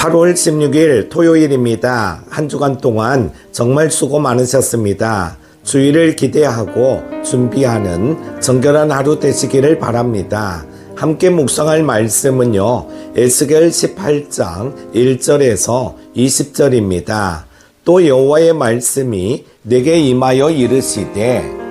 8월 16일 토요일입니다. 한 주간 동안 정말 수고 많으셨습니다. 주일을 기대하고 준비하는 정결한 하루 되시기를 바랍니다. 함께 묵상할 말씀은요, 에스겔 18장 1절에서 20절입니다. 또 여호와의 말씀이 내게 임하여 이르시되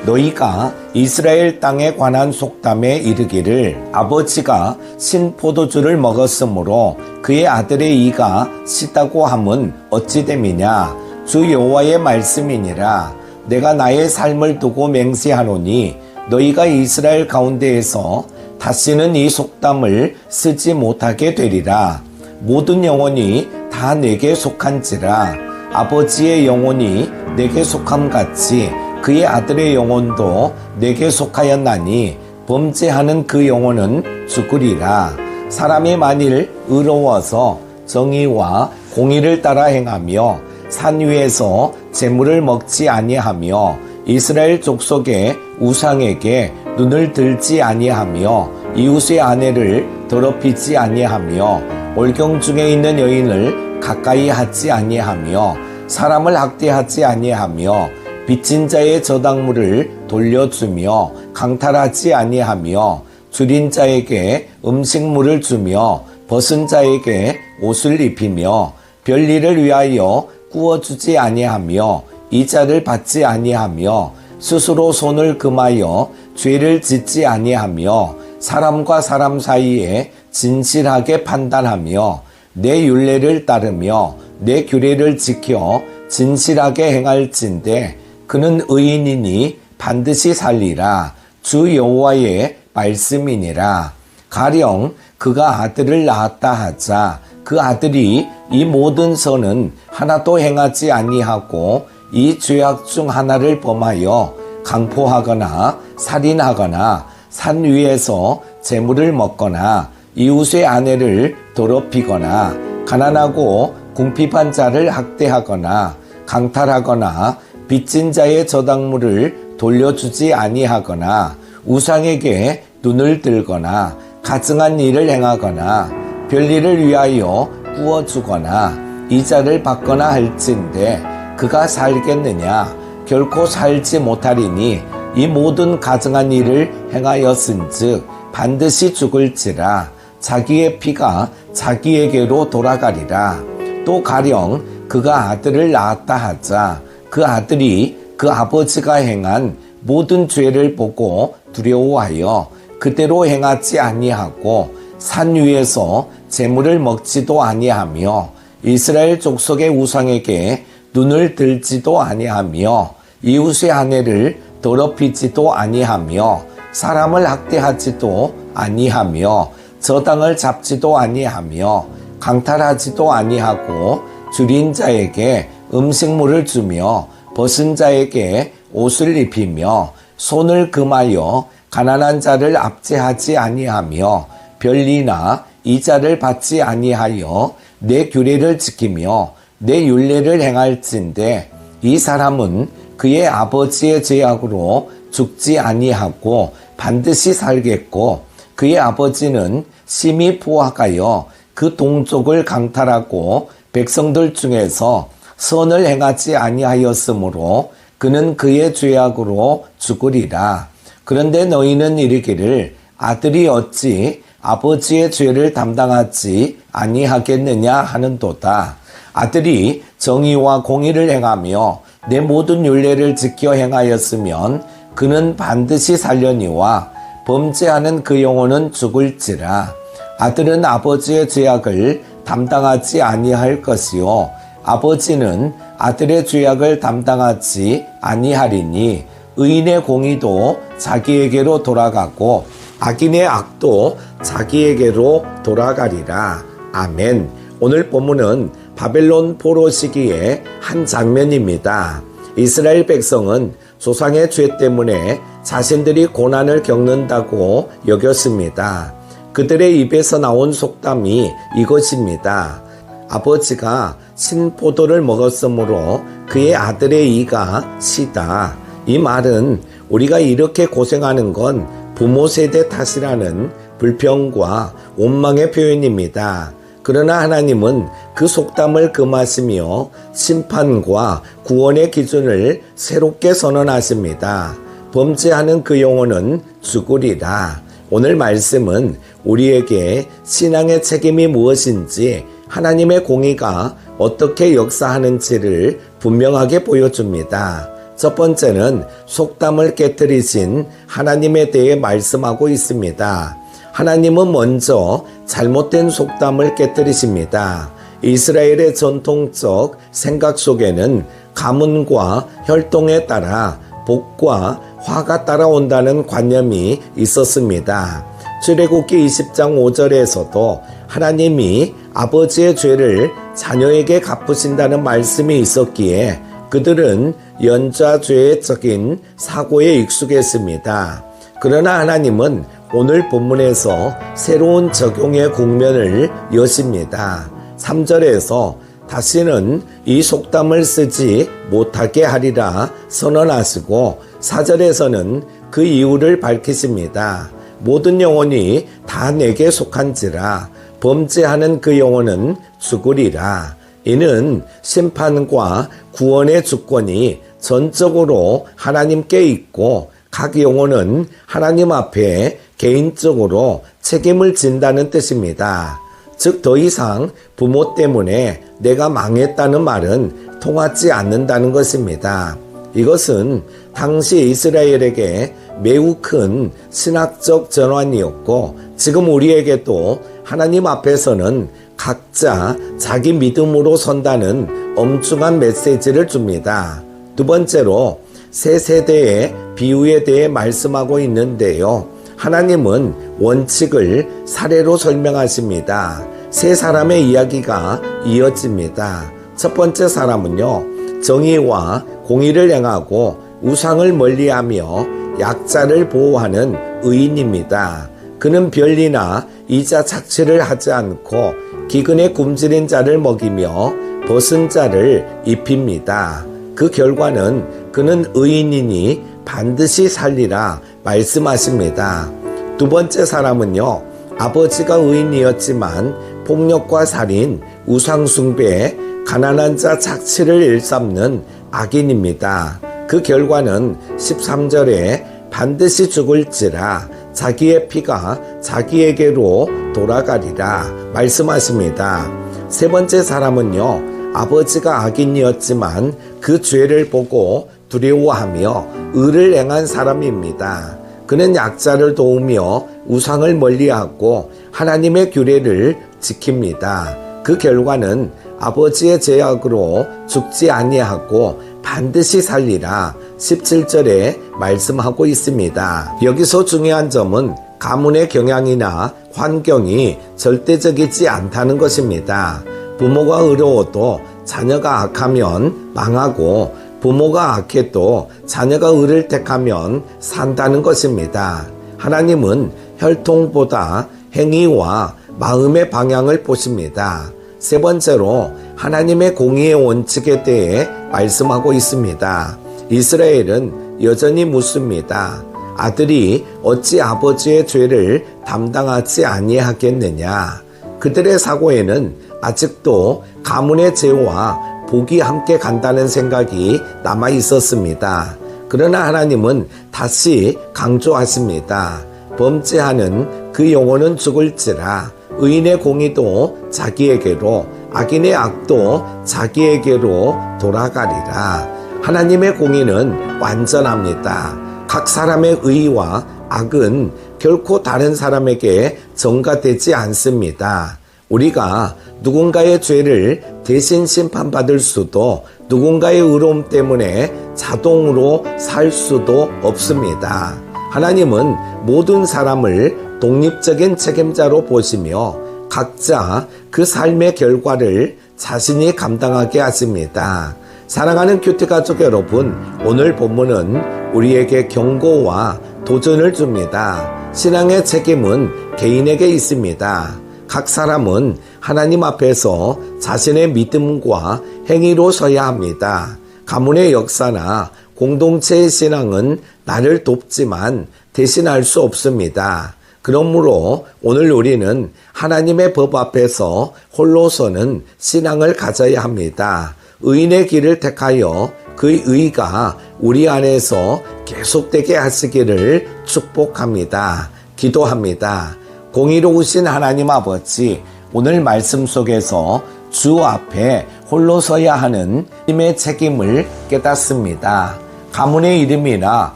너희가 이스라엘 땅에 관한 속담에 이르기를 아버지가 신포도주를 먹었으므로 그의 아들의 이가 시다고 함은 어찌 됨이냐. 주 여호와의 말씀이니라. 내가 나의 삶을 두고 맹세하노니 너희가 이스라엘 가운데에서 다시는 이 속담을 쓰지 못하게 되리라. 모든 영혼이 다 내게 속한지라. 아버지의 영혼이 내게 속함같이 그의 아들의 영혼도 내게 속하였나니 범죄하는 그 영혼은 죽으리라. 사람이 만일 의로워서 정의와 공의를 따라 행하며 산 위에서 재물을 먹지 아니하며 이스라엘 족속의 우상에게 눈을 들지 아니하며 이웃의 아내를 더럽히지 아니하며 올경 중에 있는 여인을 가까이 하지 아니하며 사람을 학대하지 아니하며 빚진 자의 저당물을 돌려주며 강탈하지 아니하며 줄인 자에게 음식물을 주며 벗은 자에게 옷을 입히며 별일을 위하여 구워주지 아니하며 이자를 받지 아니하며 스스로 손을 금하여 죄를 짓지 아니하며 사람과 사람 사이에 진실하게 판단하며 내 율례를 따르며 내 규례를 지켜 진실하게 행할진대 그는 의인이니 반드시 살리라. 주 여호와의 말씀이니라. 가령 그가 아들을 낳았다 하자 그 아들이 이 모든 선은 하나도 행하지 아니하고 이 죄악 중 하나를 범하여 강포하거나 살인하거나 산 위에서 재물을 먹거나 이웃의 아내를 더럽히거나 가난하고 궁핍한 자를 학대하거나 강탈하거나 빚진 자의 저당물을 돌려주지 아니하거나 우상에게 눈을 들거나 가증한 일을 행하거나 별일을 위하여 구워주거나 이자를 받거나 할진대 그가 살겠느냐. 결코 살지 못하리니 이 모든 가증한 일을 행하였은즉 반드시 죽을지라. 자기의 피가 자기에게로 돌아가리라. 또 가령 그가 아들을 낳았다 하자 그 아들이 그 아버지가 행한 모든 죄를 보고 두려워하여 그대로 행하지 아니하고 산 위에서 재물을 먹지도 아니하며 이스라엘 족속의 우상에게 눈을 들지도 아니하며 이웃의 아내를 더럽히지도 아니하며 사람을 학대하지도 아니하며 저당을 잡지도 아니하며 강탈하지도 아니하고 줄인 자에게 음식물을 주며 벗은 자에게 옷을 입히며 손을 금하여 가난한 자를 압제하지 아니하며 별리나 이자를 받지 아니하여 내 규례를 지키며 내 율례를 행할진대 이 사람은 그의 아버지의 죄악으로 죽지 아니하고 반드시 살겠고 그의 아버지는 심히 포악하여 그 동족을 강탈하고 백성들 중에서 선을 행하지 아니하였으므로 그는 그의 죄악으로 죽으리라. 그런데 너희는 이르기를 아들이 어찌 아버지의 죄를 담당하지 아니하겠느냐 하는도다. 아들이 정의와 공의를 행하며 내 모든 율례를 지켜 행하였으면 그는 반드시 살려니와 범죄하는 그 영혼은 죽을지라. 아들은 아버지의 죄악을 담당하지 아니할 것이요 아버지는 아들의 죄악을 담당하지 아니하리니 의인의 공의도 자기에게로 돌아가고 악인의 악도 자기에게로 돌아가리라. 아멘. 오늘 본문은 바벨론 포로 시기의 한 장면입니다. 이스라엘 백성은 조상의 죄 때문에 자신들이 고난을 겪는다고 여겼습니다. 그들의 입에서 나온 속담이 이것입니다. 아버지가 신포도를 먹었으므로 그의 아들의 이가 시다. 이 말은 우리가 이렇게 고생하는 건 부모 세대 탓이라는 불평과 원망의 표현입니다. 그러나 하나님은 그 속담을 금하시며 심판과 구원의 기준을 새롭게 선언하십니다. 범죄하는 그 영혼은 죽으리라. 오늘 말씀은 우리에게 신앙의 책임이 무엇인지, 하나님의 공의가 어떻게 역사하는지를 분명하게 보여줍니다. 첫 번째는 속담을 깨뜨리신 하나님에 대해 말씀하고 있습니다. 하나님은 먼저 잘못된 속담을 깨뜨리십니다. 이스라엘의 전통적 생각 속에는 가문과 혈통에 따라 복과 화가 따라온다는 관념이 있었습니다. 출애굽기 20장 5절에서도 하나님이 아버지의 죄를 자녀에게 갚으신다는 말씀이 있었기에 그들은 연좌죄적인 사고에 익숙했습니다. 그러나 하나님은 오늘 본문에서 새로운 적용의 국면을 여십니다. 3절에서 다시는 이 속담을 쓰지 못하게 하리라 선언하시고 4절에서는 그 이유를 밝히십니다. 모든 영혼이 다 내게 속한지라 범죄하는 그 영혼은 죽으리라. 이는 심판과 구원의 주권이 전적으로 하나님께 있고 각 영혼은 하나님 앞에 개인적으로 책임을 진다는 뜻입니다. 즉 더 이상 부모 때문에 내가 망했다는 말은 통하지 않는다는 것입니다. 이것은 당시 이스라엘에게 매우 큰 신학적 전환이었고 지금 우리에게도 하나님 앞에서는 각자 자기 믿음으로 선다는 엄중한 메시지를 줍니다. 두 번째로 새 세대의 비유에 대해 말씀하고 있는데요. 하나님은 원칙을 사례로 설명하십니다. 세 사람의 이야기가 이어집니다. 첫 번째 사람은요, 정의와 공의를 행하고 우상을 멀리하며 약자를 보호하는 의인입니다. 그는 별리나 이자 착취를 하지 않고 기근에 굶주린 자를 먹이며 벗은 자를 입힙니다. 그 결과는 그는 의인이니 반드시 살리라 말씀하십니다. 두 번째 사람은요, 아버지가 의인이었지만 폭력과 살인, 우상숭배, 가난한 자 착취를 일삼는 악인입니다. 그 결과는 13절에 반드시 죽을지라 자기의 피가 자기에게로 돌아가리라 말씀하십니다. 세 번째 사람은요, 아버지가 악인이었지만 그 죄를 보고 두려워하며 의를 행한 사람입니다. 그는 약자를 도우며 우상을 멀리하고 하나님의 규례를 지킵니다. 그 결과는 아버지의 죄악으로 죽지 아니하고 반드시 살리라 17절에 말씀하고 있습니다. 여기서 중요한 점은 가문의 경향이나 환경이 절대적이지 않다는 것입니다. 부모가 의로워도 자녀가 악하면 망하고 부모가 악해도 자녀가 의를 택하면 산다는 것입니다. 하나님은 혈통보다 행위와 마음의 방향을 보십니다. 세 번째로 하나님의 공의의 원칙에 대해 말씀하고 있습니다. 이스라엘은 여전히 묻습니다. 아들이 어찌 아버지의 죄를 담당하지 아니하겠느냐. 그들의 사고에는 아직도 가문의 죄와 복이 함께 간다는 생각이 남아 있었습니다. 그러나 하나님은 다시 강조하십니다. 범죄하는 그 영혼은 죽을지라 의인의 공의도 자기에게로 악인의 악도 자기에게로 돌아가리라. 하나님의 공의는 완전합니다. 각 사람의 의와 악은 결코 다른 사람에게 전가되지 않습니다. 우리가 누군가의 죄를 대신 심판받을 수도 누군가의 의로움 때문에 자동으로 살 수도 없습니다. 하나님은 모든 사람을 독립적인 책임자로 보시며 각자 그 삶의 결과를 자신이 감당하게 하십니다. 사랑하는 큐티 가족 여러분, 오늘 본문은 우리에게 경고와 도전을 줍니다. 신앙의 책임은 개인에게 있습니다. 각 사람은 하나님 앞에서 자신의 믿음과 행위로 서야 합니다. 가문의 역사나 공동체의 신앙은 나를 돕지만 대신할 수 없습니다. 그러므로 오늘 우리는 하나님의 법 앞에서 홀로서는 신앙을 가져야 합니다. 의인의 길을 택하여 그 의가 우리 안에서 계속되게 하시기를 축복합니다. 기도합니다. 공의로우신 하나님 아버지, 오늘 말씀 속에서 주 앞에 홀로 서야 하는 힘의 책임을 깨닫습니다. 가문의 이름이나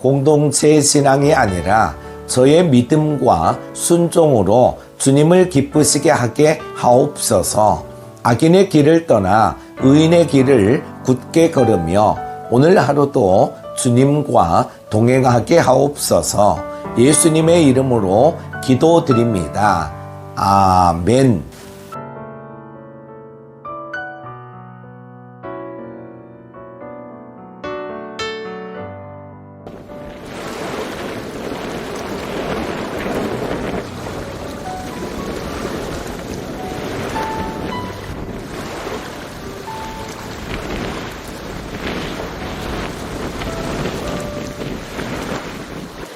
공동체의 신앙이 아니라 저의 믿음과 순종으로 주님을 기쁘시게 하게 하옵소서. 악인의 길을 떠나 의인의 길을 굳게 걸으며 오늘 하루도 주님과 동행하게 하옵소서. 예수님의 이름으로 기도드립니다. 아멘.